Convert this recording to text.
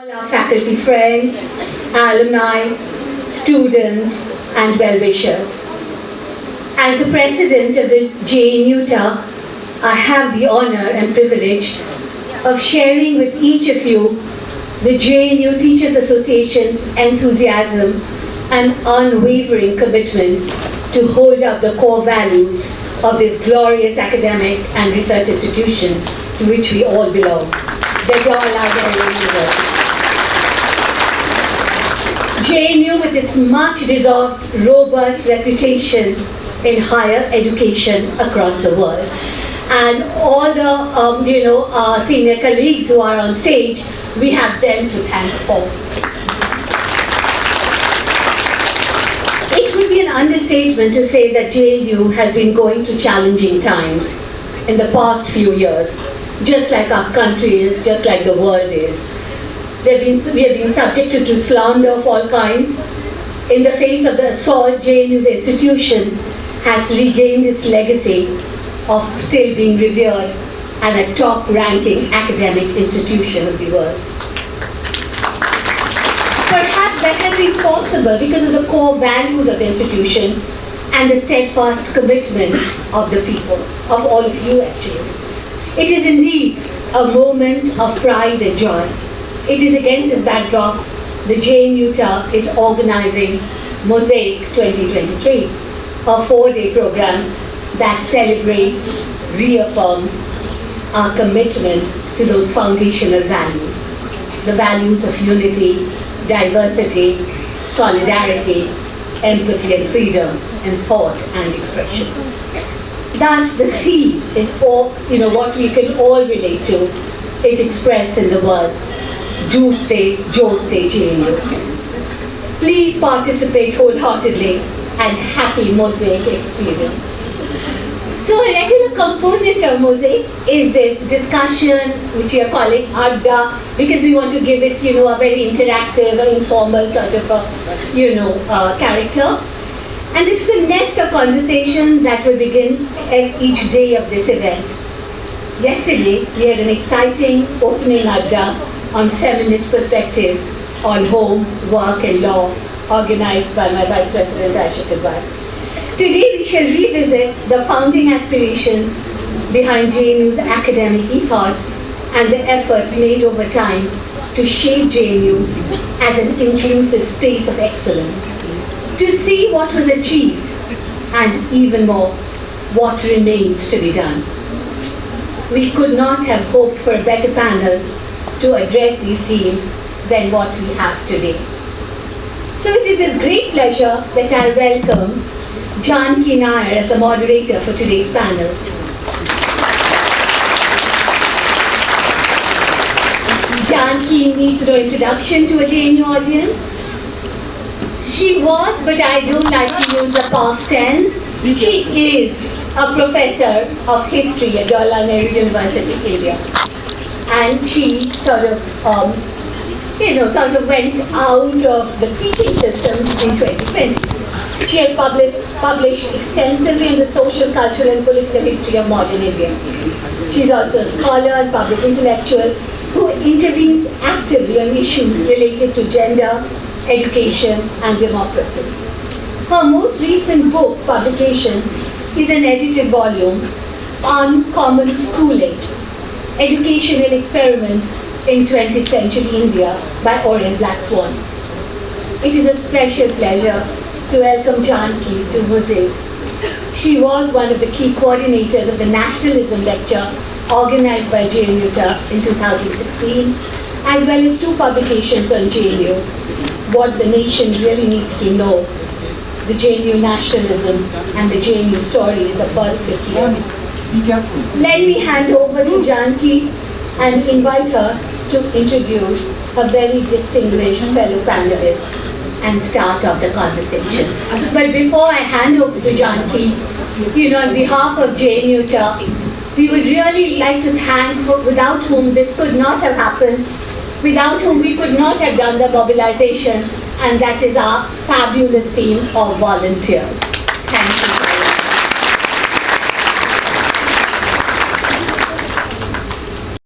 all our faculty friends, alumni, students, and well-wishers. As the president of the JNU JNUTA, I have the honor and privilege of sharing with each of you the JNU Teachers Association's enthusiasm and unwavering commitment to hold up the core values of this glorious academic and research institution to which we all belong, the Jawaharlal Nehru University. JNU, with its much-deserved, robust reputation in higher education across the world, and all the senior colleagues who are on stage, we have them to thank for. It would be an understatement to say that JNU has been going through challenging times in the past few years, just like our country is, just like the world is. We have been subjected to slander of all kinds. In the face of the assault, JNU, the institution, has regained its legacy of still being revered and a top-ranking academic institution of the world. Perhaps that has been possible because of the core values of the institution and the steadfast commitment of the people, of all of you actually. It is indeed a moment of pride and joy. It is against this backdrop the JNU JNUTA is organizing MOSAIC 2023, a 4-day program that celebrates, reaffirms our commitment to those foundational values, the values of unity, diversity, solidarity, empathy and freedom in thought and expression. Thus, the theme is all, what we can all relate to is expressed in the word Jute Jote JNU. Please participate wholeheartedly and happy MOSAIC experience. So a regular component of MOSAIC is this discussion, which we are calling Adda, because we want to give it, a very interactive, informal sort of character. And this is a nest of conversation that will begin each day of this event. Yesterday, we had an exciting opening Adda on feminist perspectives on home, work and law, organized by my Vice President Asgor. Today we shall revisit the founding aspirations behind JNU's academic ethos and the efforts made over time to shape JNU as an inclusive space of excellence, to see what was achieved and even more, what remains to be done. We could not have hoped for a better panel to address these themes than what we have today. So it is a great pleasure that I welcome Janaki Nair as the moderator for today's panel. Janaki needs no introduction to a JNU audience. She was, but I don't like to use the past tense, she is a professor of history at Jawaharlal Nehru University, India. And she sort of went out of the teaching system in 2020. She has published extensively in the social, cultural and political history of modern India. She is also a scholar and public intellectual who intervenes actively on issues related to gender, education and democracy. Her most recent book publication is an edited volume on common schooling, educational experiments in 20th century India by Orient Black Swan. It is a special pleasure to welcome Janaki to MOSAIC. She was one of the key coordinators of the Nationalism Lecture organized by JNU in 2016, as well as 2 publications on JNU, What the Nation Really Needs to Know, the JNU Nationalism and the JNU Stories of First 50 Years. Let me hand over to Janaki and invite her to introduce a very distinguished fellow panelist and start off the conversation. But before I hand over to Janaki, on behalf of JNU, we would really like to thank, without whom this could not have happened, without whom we could not have done the mobilization, and that is our fabulous team of volunteers.